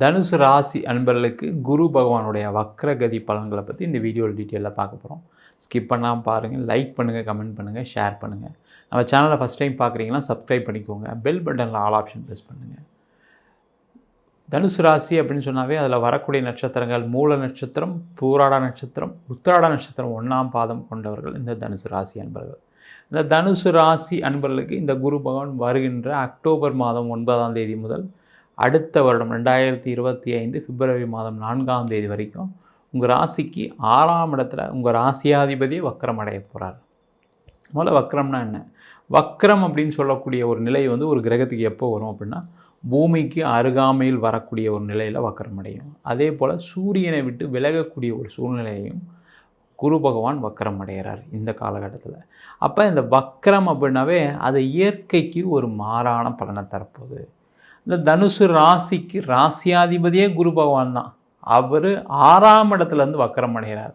தனுசு ராசி அன்பர்களுக்கு குரு பகவானுடைய வக்ரகதி பலன்களை பற்றி இந்த வீடியோவில் டீட்டெயிலாக பார்க்க போகிறோம். ஸ்கிப் பண்ணாமல் பாருங்கள், லைக் பண்ணுங்கள், கமெண்ட் பண்ணுங்கள், ஷேர் பண்ணுங்கள். நம்ம சேனலை ஃபஸ்ட் டைம் பார்க்குறீங்கன்னா சப்ஸ்கிரைப் பண்ணிக்கோங்க, பெல் பட்டனில் ஆல் ஆப்ஷன் ப்ரெஸ் பண்ணுங்கள். தனுசு ராசி அப்படின்னு சொன்னாவே அதில் வரக்கூடிய நட்சத்திரங்கள் மூல நட்சத்திரம், பூராட நட்சத்திரம், உத்திராட நட்சத்திரம் 1ஆம் பாதம் கொண்டவர்கள் இந்த தனுசு ராசி அன்பர்கள். இந்த தனுசு ராசி அன்பர்களுக்கு இந்த குரு பகவான் வருகின்ற அக்டோபர் மாதம் 9ஆம் தேதி முதல் அடுத்த வருடம் 2025 பிப்ரவரி மாதம் 4ஆம் தேதி வரைக்கும் உங்கள் ராசிக்கு 6ஆம் இடத்துல உங்கள் ராசியாதிபதியை வக்ரம் அடைய போகிறார். முதல்ல வக்ரம்னா என்ன? வக்ரம் அப்படின்னு சொல்லக்கூடிய ஒரு நிலை ஒரு கிரகத்துக்கு எப்போ வரும் அப்படின்னா பூமிக்கு அருகாமையில் வரக்கூடிய ஒரு நிலையில் வக்ரம் அடையும். அதே போல் சூரியனை விட்டு விலகக்கூடிய ஒரு சூழ்நிலையையும் குரு பகவான் வக்ரம் அடைகிறார் இந்த காலகட்டத்தில். அப்போ இந்த வக்ரம் அப்படின்னாவே அது இயற்கைக்கு ஒரு மாறான பலனை தரப்போகுது. இந்த தனுசு ராசிக்கு ராசியாதிபதியே குரு பகவான் தான். அவர் 6ஆம் இடத்துலேருந்து வக்ரம் அடைகிறார்.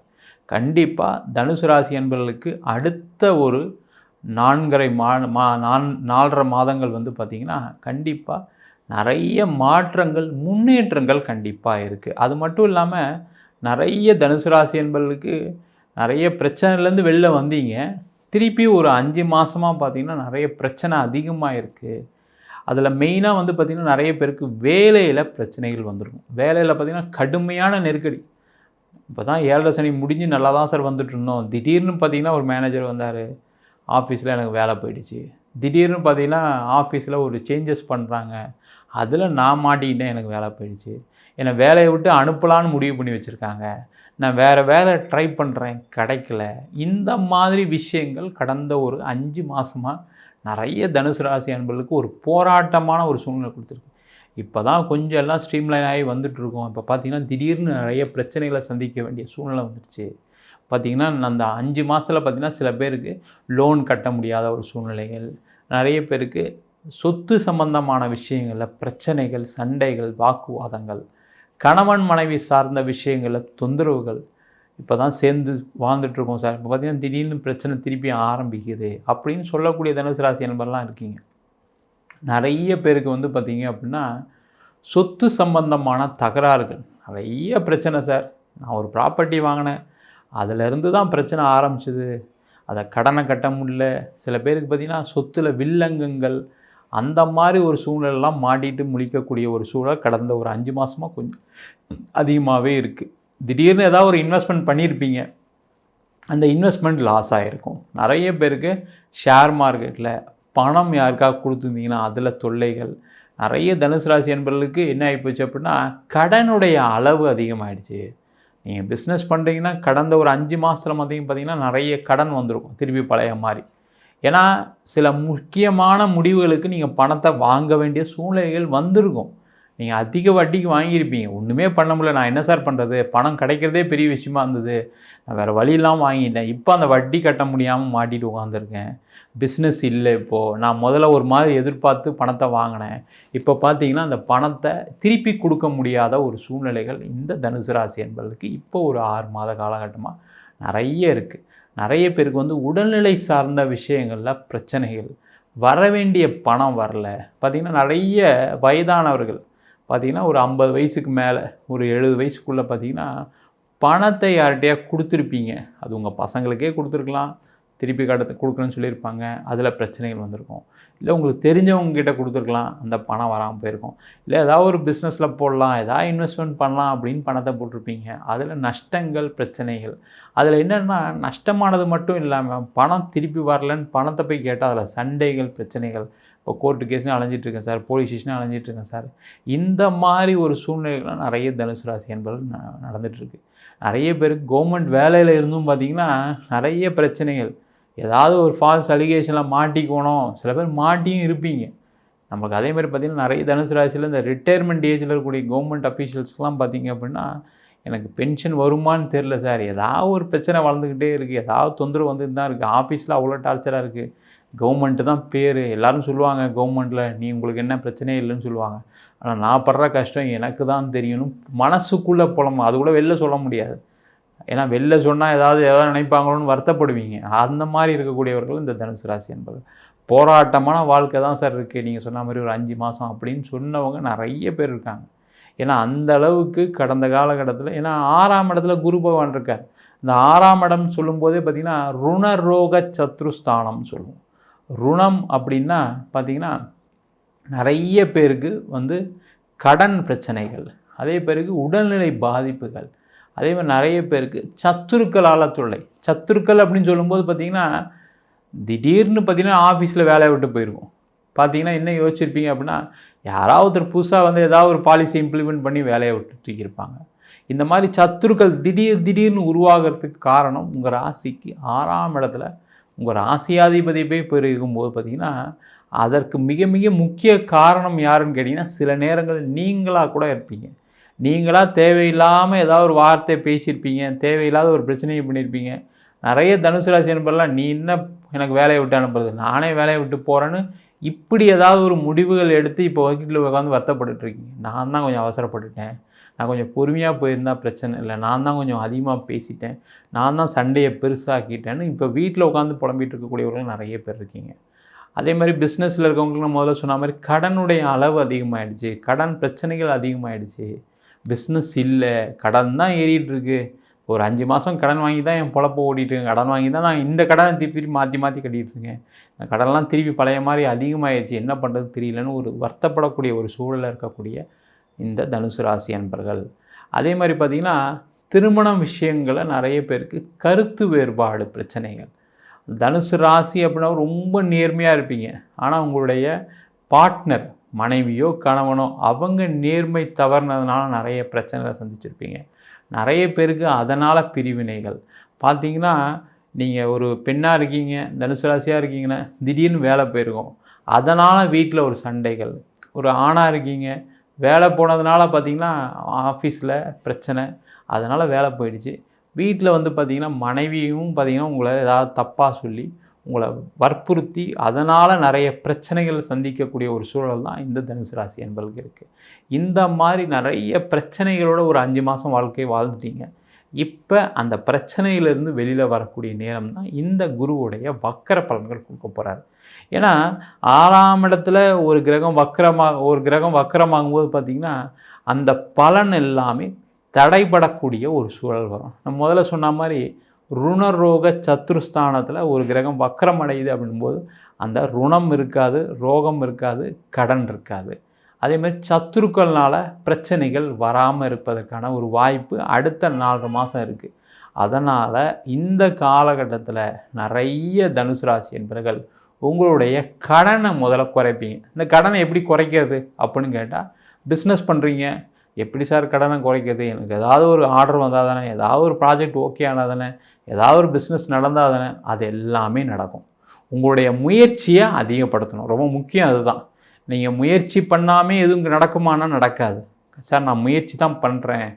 கண்டிப்பாக தனுசு ராசி என்பவர்களுக்கு அடுத்த ஒரு 4.5 மாதங்கள் பார்த்திங்கன்னா கண்டிப்பாக நிறைய மாற்றங்கள் முன்னேற்றங்கள் கண்டிப்பாக இருக்குது. அது மட்டும் இல்லாமல் நிறைய தனுசு ராசி என்பவர்களுக்கு நிறைய பிரச்சனைலேருந்து வெளில வந்தீங்க, திருப்பி ஒரு 5 மாதமாக பார்த்திங்கன்னா நிறைய பிரச்சனை அதிகமாக இருக்குது. அதில் மெயினாக பார்த்திங்கன்னா நிறைய பேருக்கு வேலையில் பிரச்சனைகள் வந்துருக்கும். வேலையில் பார்த்திங்கன்னா கடுமையான நெருக்கடி. இப்போ தான் 7 சனி முடிஞ்சு நல்லா தான் சார் வந்துட்டுருந்தோம். திடீர்னு பார்த்திங்கன்னா ஒரு மேனேஜர் வந்தார், ஆஃபீஸில் எனக்கு வேலை போயிடுச்சு. திடீர்னு பார்த்திங்கன்னா ஆஃபீஸில் ஒரு சேஞ்சஸ் பண்ணுறாங்க, அதில் நான் மாட்டிக்கிட்டேன், எனக்கு வேலை போயிடுச்சு. என்னை வேலையை விட்டு அனுப்பலான்னு முடிவு பண்ணி வச்சுருக்காங்க, நான் வேறு வேலை ட்ரை பண்ணுறேன், கிடைக்கல. இந்த மாதிரி விஷயங்கள் கடந்த ஒரு 5 மாதமாக நிறைய தனுசு ராசி அன்பர்களுக்கு ஒரு போராட்டமான ஒரு சூழ்நிலை கொடுத்துருக்கு. இப்போ தான் கொஞ்சம் எல்லாம் ஸ்ட்ரீம்லைன் ஆகி வந்துட்டுருக்கோம். இப்போ பார்த்திங்கன்னா திடீர்னு நிறைய பிரச்சனைகளை சந்திக்க வேண்டிய சூழ்நிலை வந்துடுச்சு. பார்த்திங்கன்னா அந்த 5 மாதத்தில் பார்த்திங்கன்னா சில பேருக்கு லோன் கட்ட முடியாத ஒரு சூழ்நிலைகள், நிறைய பேருக்கு சொத்து சம்பந்தமான விஷயங்களில் பிரச்சனைகள், சண்டைகள், வாக்குவாதங்கள், கணவன் மனைவி சார்ந்த விஷயங்களில் தொந்தரவுகள். இப்போ தான் சேர்ந்து வாழ்ந்துட்டுருக்கோம் சார், இப்போ பார்த்திங்கன்னா திடீர்னு பிரச்சனை திருப்பி ஆரம்பிக்குது அப்படின்னு சொல்லக்கூடிய தனுசு ராசி நண்பர்லாம் இருக்கீங்க. நிறைய பேருக்கு பார்த்திங்க அப்படின்னா சொத்து சம்பந்தமான தகராறுகள், நிறைய பிரச்சனை சார். நான் ஒரு ப்ராப்பர்ட்டி வாங்கினேன், அதிலேருந்து தான் பிரச்சனை ஆரம்பிச்சிது, அதை கடனை கட்ட முடியல. சில பேருக்கு பார்த்திங்கன்னா சொத்தில் வில்லங்கங்கள், அந்த மாதிரி ஒரு சூழ்நிலைலாம் மாட்டிட்டு முழிக்கக்கூடிய ஒரு சூழல் கடந்த ஒரு 5 மாதமாக கொஞ்சம் அதிகமாகவே இருக்குது. திடீர்னு ஏதாவது ஒரு இன்வெஸ்ட்மெண்ட் பண்ணியிருப்பீங்க, அந்த இன்வெஸ்ட்மெண்ட் லாஸ் ஆகிருக்கும். நிறைய பேருக்கு ஷேர் மார்க்கெட்டில் பணம் யாருக்காக கொடுத்துருந்தீங்கன்னா அதில் தொல்லைகள். நிறைய தனுசு ராசி என்பவர்களுக்கு என்ன ஆகிப்போச்சு அப்படின்னா கடனுடைய அளவு அதிகமாகிடுச்சு. நீங்கள் பிஸ்னஸ் பண்ணுறீங்கன்னா கடந்த ஒரு 5 மாதத்தில் பார்த்திங்கன்னா நிறைய கடன் வந்திருக்கும் திருப்பி பழைய மாதிரி. ஏன்னா சில முக்கியமான முடிவுகளுக்கு நீங்கள் பணத்தை வாங்க வேண்டிய சூழ்நிலைகள் வந்திருக்கும். நீங்கள் அதிக வட்டிக்கு வாங்கியிருப்பீங்க, ஒன்றுமே பண்ண முடியல, நான் என்ன சார் பண்ணுறது, பணம் கிடைக்கிறதே பெரிய விஷயமா இருந்தது, நான் வேறு வழியெல்லாம் வாங்கிட்டேன், இப்போ அந்த வட்டி கட்ட முடியாமல் மாட்டிட்டு உட்காந்துருக்கேன், பிஸ்னஸ் இல்லை, இப்போது நான் முதல்ல ஒரு மாதிரி எதிர்பார்த்து பணத்தை வாங்கினேன், இப்போ பார்த்தீங்கன்னா அந்த பணத்தை திருப்பி கொடுக்க முடியாத ஒரு சூழ்நிலைகள் இந்த தனுசு ராசி என்பதற்கு இப்போ ஒரு 6 மாத காலகட்டமாக நிறைய இருக்குது. நிறைய பேருக்கு உடல்நிலை சார்ந்த விஷயங்களில் பிரச்சனைகள், வர வேண்டிய பணம் வரல. பார்த்திங்கன்னா நிறைய வயதானவர்கள் பார்த்திங்கன்னா ஒரு 50 வயசுக்கு மேலே ஒரு 70 வயசுக்குள்ளே பார்த்திங்கன்னா பணத்தை யார்கிட்டையா கொடுத்துருப்பீங்க. அது உங்கள் பசங்களுக்கே கொடுத்துருக்கலாம், திருப்பி கொடுக்கணும்னு சொல்லியிருப்பாங்க, அதில் பிரச்சனைகள் வந்திருக்கும். இல்லை உங்களுக்கு தெரிஞ்சவங்ககிட்ட கொடுத்துருக்கலாம், அந்த பணம் வராமல் போயிருக்கும். இல்லை ஏதாவது ஒரு பிஸ்னஸில் போடலாம், ஏதாவது இன்வெஸ்ட்மெண்ட் பண்ணலாம் அப்படின்னு பணத்தை போட்டிருப்பீங்க, அதில் நஷ்டங்கள், பிரச்சனைகள். அதில் என்னென்னா நஷ்டமானது மட்டும் இல்லாமல் பணம் திருப்பி வரலன்னு பணத்தை போய் கேட்டால் அதில் சண்டைகள், பிரச்சனைகள். இப்போ கோர்ட்டு கேஸ்னு அலைஞ்சிட்ருக்கேன் சார், போலீஸ் ஸ்டேஷனும் அலைஞ்சிட்ருக்கேன் சார். இந்த மாதிரி ஒரு சூழ்நிலைகள்லாம் நிறைய தனுசு ராசி என்பது நடந்துகிட்ருக்கு. நிறைய பேருக்கு கவர்மெண்ட் வேலையில் இருந்தும் பார்த்திங்கன்னா நிறைய பிரச்சனைகள், ஏதாவது ஒரு ஃபால்ஸ் அலிகேஷனில் மாட்டிக்கணும். சில பேர் மாட்டியும் இருப்பீங்க. நமக்கு அதே மாதிரி பார்த்திங்கன்னா நிறைய தனுசு ராசியில் இந்த ரிட்டையர்மெண்ட் ஏஜில் இருக்கக்கூடிய கவர்மெண்ட் அஃபீஷியல்ஸ்க்கெலாம் பார்த்திங்க அப்படின்னா எனக்கு பென்ஷன் வருமானு தெரில சார், ஏதாவது ஒரு பிரச்சனை வளர்ந்துக்கிட்டே இருக்குது, ஏதாவது தொந்தரவு வந்துட்டு தான் இருக்குது, ஆஃபீஸில் அவ்வளோ டார்ச்சராக இருக்குது. கவர்மெண்ட்டு தான் பேர், எல்லோரும் சொல்லுவாங்க கவர்மெண்ட்டில் நீ உங்களுக்கு என்ன பிரச்சனையே இல்லைன்னு சொல்லுவாங்க. ஆனால் நான் படுற கஷ்டம் எனக்கு தான் தெரியணும், மனசுக்குள்ளே புலம்பு, அது கூட வெளில சொல்ல முடியாது. ஏன்னா வெளில சொன்னால் ஏதாவது நினைப்பாங்களோன்னு வருத்தப்படுவீங்க. அந்த மாதிரி இருக்கக்கூடியவர்கள் இந்த தனுசு ராசி என்பது. போராட்டமான வாழ்க்கை தான் சார் இருக்குது, நீங்கள் சொன்ன மாதிரி ஒரு 5 மாதம் அப்படின்னு சொன்னவங்க நிறைய பேர் இருக்காங்க. ஏன்னா அந்த அளவுக்கு கடந்த காலகட்டத்தில், ஏன்னா 6ஆம் இடத்துல குரு பகவான் இருக்கார். இந்த 6ஆம் இடம் சொல்லும்போதே பார்த்திங்கன்னா ருணரோக சத்ருஸ்தானம்னு சொல்லுவோம். ருணம் அப்படின்னா பார்த்திங்கன்னா நிறைய பேருக்கு வந்து கடன் பிரச்சனைகள், அதே பேருக்கு உடல்நிலை பாதிப்புகள், அதே மாதிரி நிறைய பேருக்கு சத்துருக்களால் தொல்லை. சத்துருக்கள் அப்படின்னு சொல்லும்போது பார்த்திங்கன்னா திடீர்னு பார்த்திங்கன்னா ஆஃபீஸில் வேலையை விட்டு போயிருக்கும். பார்த்தீங்கன்னா என்ன யோசிச்சிருப்பீங்க அப்படின்னா, யாராவது ஒருத்தர் புதுசாக வந்து ஏதாவது ஒரு பாலிசி இம்ப்ளிமெண்ட் பண்ணி வேலையை விட்டு தூக்கியிருப்பாங்க. இந்த மாதிரி சத்துருக்கள் திடீர்னு உருவாகிறதுக்கு காரணம் உங்கள் ராசிக்கு 6ஆம் இடத்துல உங்கள் ராசியாதிபதி போய் இருக்கும்போது பார்த்திங்கன்னா, அதற்கு மிக மிக முக்கிய காரணம் யாருன்னு கேட்டிங்கன்னா, சில நேரங்களில் நீங்களாக கூட இருப்பீங்க. நீங்களாக தேவையில்லாமல் ஏதாவது ஒரு வார்த்தை பேசியிருப்பீங்க, தேவையில்லாத ஒரு பிரச்சனையை பண்ணியிருப்பீங்க. நிறைய தனுசு ராசி நண்பர்லாம், நீ என்ன எனக்கு வேலையை விட்டு அனுப்புறது, நானே வேலையை விட்டு போகிறேன்னு இப்படி ஏதாவது ஒரு முடிவுகள் எடுத்து இப்போ வீட்டில் உட்காந்து வருத்தப்பட்டுருக்கீங்க. நான் தான் கொஞ்சம் அவசரப்பட்டுட்டேன், நான் கொஞ்சம் பொறுமையாக போயிருந்தால் பிரச்சனை இல்லை, நான் தான் கொஞ்சம் அதிகமாக பேசிட்டேன், நான் தான் சண்டையை பெருசாக்கிட்டேன்னு இப்போ வீட்டில் உட்காந்து புலம்பிகிட்டு இருக்கக்கூடியவர்கள் நிறைய பேர் இருக்கீங்க. அதே மாதிரி பிஸ்னஸில் இருக்கவங்களுக்கு நான் முதல்ல சொன்ன மாதிரி கடனுடைய அளவு அதிகமாகிடுச்சு, கடன் பிரச்சனைகள் அதிகமாகிடுச்சு. பிஸ்னஸ் இல்லை, கடன் தான் ஏறிட்டுருக்கு. ஒரு 5 மாதம் கடன் வாங்கி தான் என் பொழப்ப ஓடிட்டுருக்கேன், கடன் வாங்கி தான் நான் இந்த கடனை திருப்பி மாற்றி கட்டிகிட்ருக்கேன், இந்த கடன்லாம் திருப்பி பழைய மாதிரி அதிகமாகிடுச்சு, என்ன பண்ணுறது தெரியலன்னு ஒரு வருத்தப்படக்கூடிய ஒரு சூழலில் இருக்கக்கூடிய இந்த தனுசு ராசி அன்பர்கள். அதே மாதிரி பார்த்திங்கன்னா திருமண விஷயங்களை நிறைய பேருக்கு கருத்து வேறுபாடு பிரச்சனைகள். தனுசு ராசி அப்படின்னா ரொம்ப நேர்மையாக இருப்பீங்க, ஆனால் உங்களுடைய பார்ட்னர் மனைவியோ கணவனோ அவங்க நேர்மை தவறுனதுனால நிறைய பிரச்சனைகளை சந்திச்சிருப்பீங்க. நிறைய பேருக்கு அதனால் பிரிவினைகள். பார்த்திங்கன்னா நீங்கள் ஒரு பெண்ணாக இருக்கீங்க, தனுசு ராசியாக இருக்கீங்கன்னா திடீர்னு வேலை போயிருக்கும், அதனால் வீட்டில் ஒரு சண்டைகள். ஒரு ஆணாக இருக்கீங்க, வேலை போனதுனால பார்த்திங்கன்னா ஆஃபீஸில் பிரச்சனை, அதனால் வேலை போயிடுச்சு. வீட்டில் வந்து பார்த்திங்கன்னா மனைவியும் பார்த்திங்கன்னா உங்களை ஏதாவது தப்பாக சொல்லி உங்களை வற்புறுத்தி அதனால் நிறைய பிரச்சனைகள் சந்திக்கக்கூடிய ஒரு சூழல் தான் இந்த தனுசு ராசி என்பதுக்கு இருக்குது. இந்த மாதிரி நிறைய பிரச்சனைகளோட ஒரு 5 மாதம் வாழ்க்கையை வாழ்ந்துட்டீங்க. இப்போ அந்த பிரச்சனையிலேருந்து வெளியில் வரக்கூடிய நேரம் தான் இந்த குருவுடைய வக்கர பலன்கள் கொடுக்க போகிறாரு. ஏன்னா 6ஆம் இடத்துல ஒரு கிரகம் வக்கரமாகும்போது பார்த்திங்கன்னா அந்த பலன் எல்லாமே தடைபடக்கூடிய ஒரு சூழல் வரும். நம்ம முதல்ல சொன்ன மாதிரி ருணரோக சத்ருஸ்தானத்தில் ஒரு கிரகம் வக்கரம் அடையுது அப்படின்போது அந்த ருணம் இருக்காது, ரோகம் இருக்காது, கடன் இருக்காது. அதேமாதிரி சத்துருக்கள்னால் பிரச்சனைகள் வராமல் இருப்பதற்கான ஒரு வாய்ப்பு அடுத்த 4 மாதம் இருக்குது. அதனால் இந்த காலகட்டத்தில் நிறைய தனுசு ராசி என்பவர்கள் உங்களுடைய கடனை முதல்ல குறைப்பீங்க. இந்த கடனை எப்படி குறைக்கிறது அப்படின்னு கேட்டால், பிஸ்னஸ் பண்ணுறீங்க, எப்படி சார் கடனை குறைக்கிறது, எனக்கு ஏதாவது ஒரு ஆர்டர் வந்தால் தானே, ஏதாவது ஒரு ப்ராஜெக்ட் ஓகே ஆனால் தானே, ஏதாவது ஒரு பிஸ்னஸ் நடந்தால் தானே, அது எல்லாமே நடக்கும். உங்களுடைய முயற்சியை அதிகப்படுத்தணும், ரொம்ப முக்கியம் அதுதான். நீங்கள் முயற்சி பண்ணாமல் எதுவும் நடக்குமானா நடக்காது. சார் நான் முயற்சி தான் பண்ணுறேன்,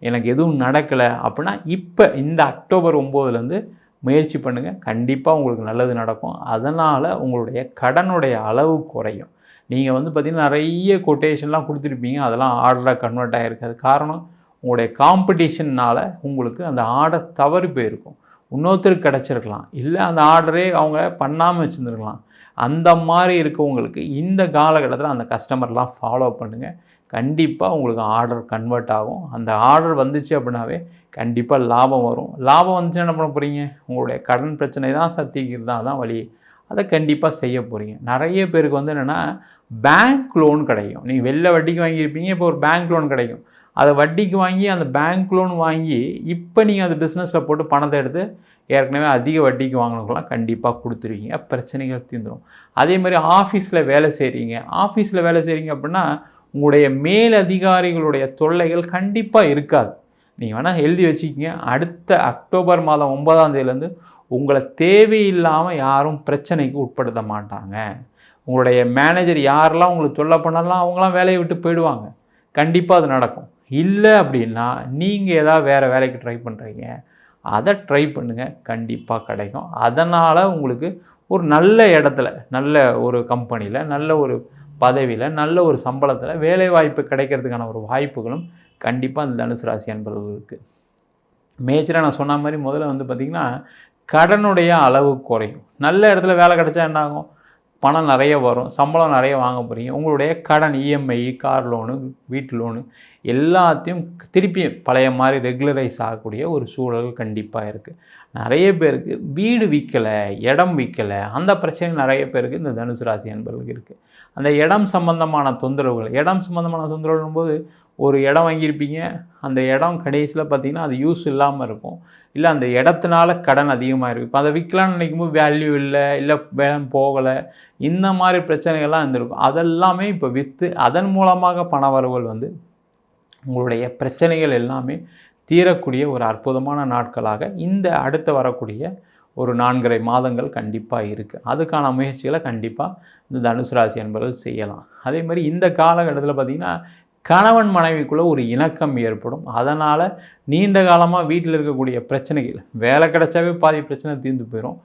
எனக்கு எதுவும் நடக்கலை அப்படின்னா இப்போ இந்த அக்டோபர் 9 முயற்சி பண்ணுங்கள், கண்டிப்பாக உங்களுக்கு நல்லது நடக்கும். அதனால் உங்களுடைய கடனுடைய அளவு குறையும். நீங்கள் வந்து பார்த்திங்கன்னா நிறைய கொட்டேஷன்லாம் கொடுத்துருப்பீங்க, அதெல்லாம் ஆர்டராக கன்வெர்ட் ஆகிருக்காது. காரணம் உங்களுடைய காம்படிஷன்னால் உங்களுக்கு அந்த ஆர்டர் தவறி போயிருக்கும், இன்னொருத்தருக்கு கிடச்சிருக்கலாம், இல்லை அந்த ஆர்டரே அவங்க பண்ணாமல் வச்சுருந்துருக்கலாம். அந்த மாதிரி இருக்கவங்களுக்கு இந்த காலகட்டத்தில் அந்த கஸ்டமர்லாம் ஃபாலோ பண்ணுங்கள், கண்டிப்பாக உங்களுக்கு ஆர்டர் கன்வெர்ட் ஆகும். அந்த ஆர்டர் வந்துச்சு அப்படின்னாவே கண்டிப்பாக லாபம் வரும். லாபம் வந்துச்சு என்ன பண்ண போகிறீங்க, உங்களுடைய கடன் பிரச்சனை தான் தீர்க்கிறது தான், அதான் வழி, அதை கண்டிப்பாக செய்ய போகிறீங்க. நிறைய பேருக்கு வந்து என்னென்னா பேங்க் லோன் கிடைக்கும். நீங்கள் வெளில வட்டிக்கு வாங்கியிருப்பீங்க, இப்போ ஒரு பேங்க் லோன் கிடைக்கும், அதை வட்டிக்கு வாங்கி அந்த பேங்க் லோன் வாங்கி இப்போ நீங்கள் அந்த பிஸ்னஸில் போட்டு பணத்தை எடுத்து ஏற்கனவே அதிக வட்டிக்கு வாங்கினவங்களாம் கண்டிப்பாக கொடுத்துருவீங்க, பிரச்சனைகள் தீர்ந்துடும். அதே மாதிரி ஆஃபீஸில் வேலை செய்கிறீங்க அப்படின்னா உங்களுடைய மேலதிகாரிகளுடைய தொல்லைகள் கண்டிப்பாக இருக்காது. நீங்கள் வேணால் எழுதி வச்சுக்கிங்க, அடுத்த அக்டோபர் மாதம் 9ஆம் தேதியிலேருந்து உங்களை தேவையில்லாமல் யாரும் பிரச்சனைக்கு உட்படுத்த மாட்டாங்க. உங்களுடைய மேனேஜர் யாரெல்லாம் உங்களுக்கு தொல்லை பண்ணலாம் அவங்களாம் வேலையை விட்டு போயிடுவாங்க, கண்டிப்பாக அது நடக்கும். இல்லை அப்படின்னா நீங்கள் ஏதாவது வேறு வேலைக்கு ட்ரை பண்ணுறீங்க, அதை ட்ரை பண்ணுங்கள், கண்டிப்பாக கிடைக்கும். அதனால் உங்களுக்கு ஒரு நல்ல இடத்துல, நல்ல ஒரு கம்பெனியில், நல்ல ஒரு பதவியில், நல்ல ஒரு சம்பளத்தில் வேலை வாய்ப்பு கிடைக்கிறதுக்கான ஒரு வாய்ப்புகளும் கண்டிப்பாக அந்த தனுசு ராசி அன்பர்களுக்கு மேஜராக நான் சொன்ன மாதிரி முதல்ல வந்து பார்த்திங்கன்னா கடனுடைய அளவு குறையும். நல்ல இடத்துல வேலை கிடைச்சா என்ன ஆகும், பணம் நிறைய வரும், சம்பளம் நிறைய வாங்க போகிறீங்க. உங்களுடைய கடன் இஎம்ஐ, கார் லோனு, வீட்டு லோனு எல்லாத்தையும் திருப்பி பழைய மாதிரி ரெகுலரைஸ் ஆகக்கூடிய ஒரு சூழல் கண்டிப்பாக இருக்குது. நிறைய பேருக்கு வீடு விற்கலை, இடம் விற்கலை, அந்த பிரச்சனை நிறைய பேருக்கு இந்த தனுசு ராசி என்பவர்களுக்கு இருக்குது. அந்த இடம் சம்பந்தமான தொந்தரவுகள் போது ஒரு இடம் வாங்கியிருப்பீங்க, அந்த இடம் கடைசியில் பார்த்திங்கன்னா அது யூஸ் இல்லாமல் இருக்கும், இல்லை அந்த இடத்துனால கடன் அதிகமாக இருக்குது. இப்போ அதை விற்கலான்னு நினைக்கும்போது வேல்யூ இல்லை வேலை போகலை, இந்த மாதிரி பிரச்சனைகள்லாம் இருந்திருக்கும். அதெல்லாமே இப்போ விற்று அதன் மூலமாக பண வரவுகள் வந்து உங்களுடைய பிரச்சனைகள் எல்லாமே தீரக்கூடிய ஒரு அற்புதமான நாட்களாக இந்த அடுத்து வரக்கூடிய ஒரு 4.5 மாதங்கள் கண்டிப்பாக இருக்குது. அதுக்கான முயற்சிகளை கண்டிப்பாக இந்த தனுசு ராசி என்பவர்கள் செய்யலாம். அதே மாதிரி இந்த காலகட்டத்தில் பார்த்திங்கன்னா கணவன் மனைவிக்குள்ளே ஒரு இணக்கம் ஏற்படும். அதனால் நீண்ட காலமாக வீட்டில் இருக்கக்கூடிய பிரச்சனைகள், வேலை கிடைச்சாவே பாதி பிரச்சனை தீர்ந்து போயிடும்,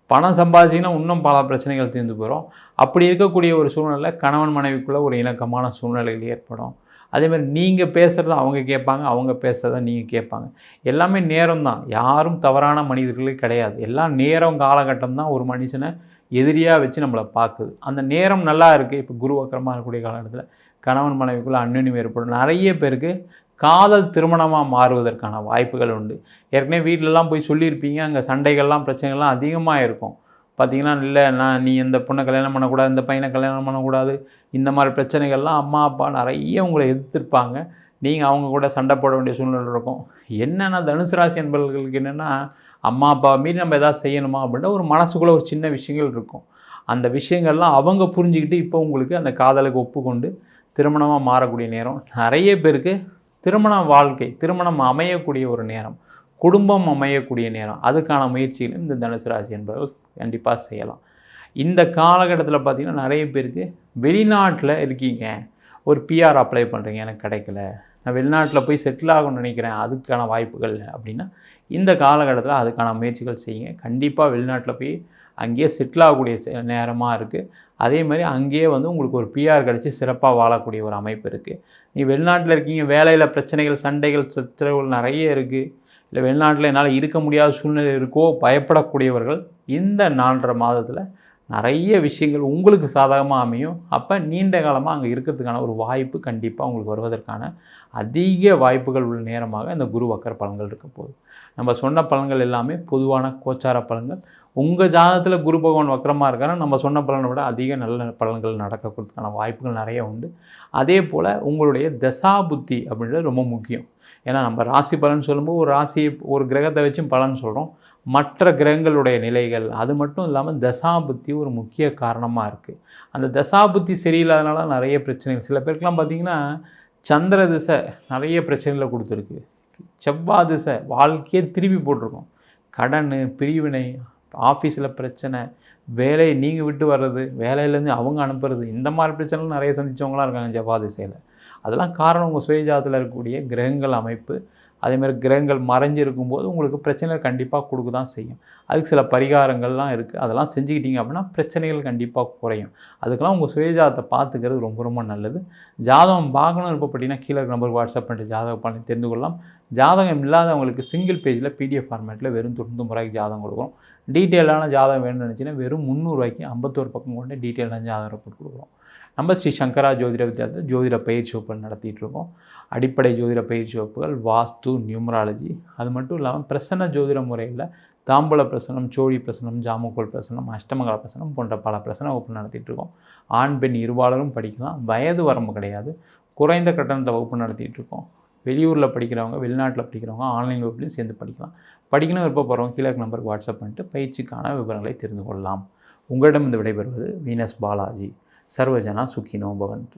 பணம் சம்பாதிச்சிங்கன்னா இன்னும் பல பிரச்சனைகள் தீர்ந்து போயிடும். அப்படி இருக்கக்கூடிய ஒரு சூழ்நிலை கணவன் மனைவிக்குள்ளே ஒரு இணக்கமான சூழ்நிலைகள் ஏற்படும். அதேமாதிரி நீங்கள் பேசுகிறத அவங்க கேட்பாங்க, அவங்க பேசுகிறத நீங்கள் கேட்பாங்க. எல்லாமே நேரம் தான், யாரும் தவறான மனிதர்களே கிடையாது. எல்லாம் நேரம் காலகட்டம் தான் ஒரு மனுஷனை எதிரியாக வச்சு நம்மளை பார்க்குது. அந்த நேரம் நல்லா இருக்குது. இப்போ குரு வக்கரமாக இருக்கக்கூடிய காலகட்டத்தில் கணவன் மனைவிக்குள்ளே அந்யோன்யம் ஏற்படும். நிறைய பேருக்கு காதல் திருமணமாக மாறுவதற்கான வாய்ப்புகள் உண்டு. ஏற்கனவே வீட்டிலலாம் போய் சொல்லியிருப்பீங்க, அங்கே சண்டைகள்லாம் பிரச்சனைகள்லாம் அதிகமாக இருக்கும். பார்த்திங்கன்னா, இல்லை நீ இந்த பொண்ணை கல்யாணம் பண்ணக்கூடாது, இந்த பையனை கல்யாணம் பண்ணக்கூடாது, இந்த மாதிரி பிரச்சனைகள்லாம் அம்மா அப்பா நிறைய உங்களை எதிர்த்திருப்பாங்க. நீங்கள் அவங்க கூட சண்டை போட வேண்டிய சூழ்நிலை இருக்கும். என்னென்னா தனுசு ராசி என்பவர்களுக்கு என்னென்னா, அம்மா அப்பா மீறி நம்ம எதாவது செய்யணுமா அப்படின்னா ஒரு மனசுக்குள்ளே ஒரு சின்ன விஷயங்கள் இருக்கும். அந்த விஷயங்கள்லாம் அவங்க புரிஞ்சுக்கிட்டு இப்போ உங்களுக்கு அந்த காதலுக்கு ஒப்புக்கொண்டு திருமணமாக மாறக்கூடிய நேரம். நிறைய பேருக்கு திருமண வாழ்க்கை, திருமணம் அமையக்கூடிய ஒரு நேரம், குடும்பம் அமையக்கூடிய நேரம். அதுக்கான முயற்சிகளும் இந்த தனுசு ராசி என்பவர்கள் கண்டிப்பாக செய்யலாம். இந்த காலகட்டத்தில் பார்த்திங்கன்னா நிறைய பேருக்கு வெளிநாட்டில் இருக்கீங்க, ஒரு பிஆர் அப்ளை பண்ணுறீங்க, எனக்கு கிடைக்கல, நான் வெளிநாட்டில் போய் செட்டில் ஆகணும்னு நினைக்கிறேன், அதுக்கான வாய்ப்புகள் அப்படின்னா இந்த காலகட்டத்தில் அதுக்கான முயற்சிகள் செய்யுங்க. கண்டிப்பாக வெளிநாட்டில் போய் அங்கேயே செட்டில் ஆகக்கூடிய நேரமாக இருக்குது. அதே மாதிரி அங்கேயே வந்து உங்களுக்கு ஒரு பிஆர் கிடச்சி சிறப்பாக வாழக்கூடிய ஒரு அமைப்பு இருக்குது. நீ வெளிநாட்டில் இருக்கீங்க, வேலையில் பிரச்சனைகள், சண்டைகள், சச்சரவுகள் நிறைய இருக்குது, இல்லை வெளிநாட்டில் என்னால் இருக்க முடியாத சூழ்நிலை இருக்கோ பயப்படக்கூடியவர்கள் இந்த 4.5 மாதத்தில் நிறைய விஷயங்கள் உங்களுக்கு சாதகமாக அமையும். அப்போ நீண்ட காலமாக அங்கே இருக்கிறதுக்கான ஒரு வாய்ப்பு கண்டிப்பாக உங்களுக்கு வருவதற்கான அதிக வாய்ப்புகள் உள்ள நேரமாக இந்த குரு வக்கர பலன்கள் இருக்க போகுது. நம்ம சொன்ன பலன்கள் எல்லாமே பொதுவான கோச்சார பலன்கள். உங்கள் ஜாதகத்தில் குரு பகவான் வக்கரமாக இருக்காருன்னா நம்ம சொன்ன பலனை விட அதிக நல்ல பலன்கள் நடக்கிறதுக்கான வாய்ப்புகள் நிறைய உண்டு. அதே போல் உங்களுடைய தசாபுத்தி அப்படின்றது ரொம்ப முக்கியம். ஏன்னா நம்ம ராசி பலன் சொல்லும்போது ஒரு ராசியை ஒரு கிரகத்தை வச்சும் பலன் சொல்கிறோம், மற்ற கிரகங்களுடைய நிலைகள், அது மட்டும் இல்லாமல் தசாபுத்தி ஒரு முக்கிய காரணமாக இருக்குது. அந்த தசாபுத்தி சரியில்லாதனால நிறைய பிரச்சனைகள். சில பேருக்கெலாம் பார்த்திங்கன்னா சந்திர திசை நிறைய பிரச்சனைகளை கொடுத்துருக்கு, செவ்வாய் திசை வாழ்க்கையே திருப்பி போட்டிருக்கோம், கடன், பிரிவினை, ஆஃபீஸில் பிரச்சனை, வேலையை நீங்கள் விட்டு வர்றது, வேலையிலேருந்து அவங்க அனுப்புறது, இந்த மாதிரி பிரச்சனைகள் நிறைய சந்தித்தவங்களாம் இருக்காங்க செவ்வாய் திசையில். அதெல்லாம் காரணம் உங்கள் சுயஜாதத்தில் இருக்கக்கூடிய கிரகங்கள் அமைப்பு. அதேமாதிரி கிரகங்கள் மறைஞ்சு இருக்கும்போது உங்களுக்கு பிரச்சனைகள் கண்டிப்பாக கொடுக்க தான் செய்யும். அதுக்கு சில பரிகாரங்கள்லாம் இருக்குது, அதெல்லாம் செஞ்சுக்கிட்டீங்க அப்படின்னா பிரச்சனைகள் கண்டிப்பாக குறையும். அதுக்கெல்லாம் உங்கள் சுயஜாதத்தை பார்த்துக்கிறது ரொம்ப ரொம்ப நல்லது. ஜாதகம் பார்க்கணும் விருப்பப்பட்டீங்கன்னா கீழே நம்பருக்கு வாட்ஸ்அப் பண்ணிட்டு ஜாதகம் பண்ணி தெரிந்து கொள்ளலாம். ஜாதகம் இல்லாதவங்களுக்கு சிங்கிள் பேஜில் பிடிஎஃப் ஃபார்மேட்டில் வெறும் 99 ரூபாய்க்கு ஜாதகம் கொடுக்குறோம். டீட்டெயிலான ஜாதகம் வேணும்னு நினச்சிங்கன்னா வெறும் 300 ரூபாய்க்கு 51 பக்கம் கொண்டு டீட்டெயிலான ஜாதகம் ரிப்போர்ட் கொடுக்குறோம். நம்ம ஸ்ரீ சங்கரா ஜோதிட வித்யாலயத்தில் ஜோதிட பயிற்சி வகுப்புகள் நடத்திட்டு இருக்கோம். அடிப்படை ஜோதிட பயிற்சி வகுப்புகள், வாஸ்து, நியூமராலஜி, அது மட்டும் இல்லாமல் பிரசன்ன ஜோதிட முறையில் தாம்பூல பிரசனம், சோழி பிரசனம், ஜாமக்கோல் பிரசனம், அஷ்டமங்கல பிரசனம் போன்ற பல பிரசன வகுப்பு நடத்திட்டு இருக்கோம். ஆண் பெண் இருபாலரும் படிக்கலாம், வயது வரம்பு கிடையாது. குறைந்த கட்டணத்தை வகுப்பு நடத்திட்டு இருக்கோம். வெளியூரில் படிக்கிறவங்க, வெளிநாட்டில் படிக்கிறவங்க ஆன்லைன் வகுப்புலையும் சேர்ந்து படிக்கலாம். படிக்கணும் விருப்பப்படுறவங்க கீழே நம்பருக்கு வாட்ஸ்அப் பண்ணிட்டு பயிற்சிக்கான விவரங்களை தெரிந்து கொள்ளலாம். உங்களிடம் இந்த விடைபெறுவது வீனஸ் பாலாஜி. சர்வஜனா சுக்கினோ பவந்து.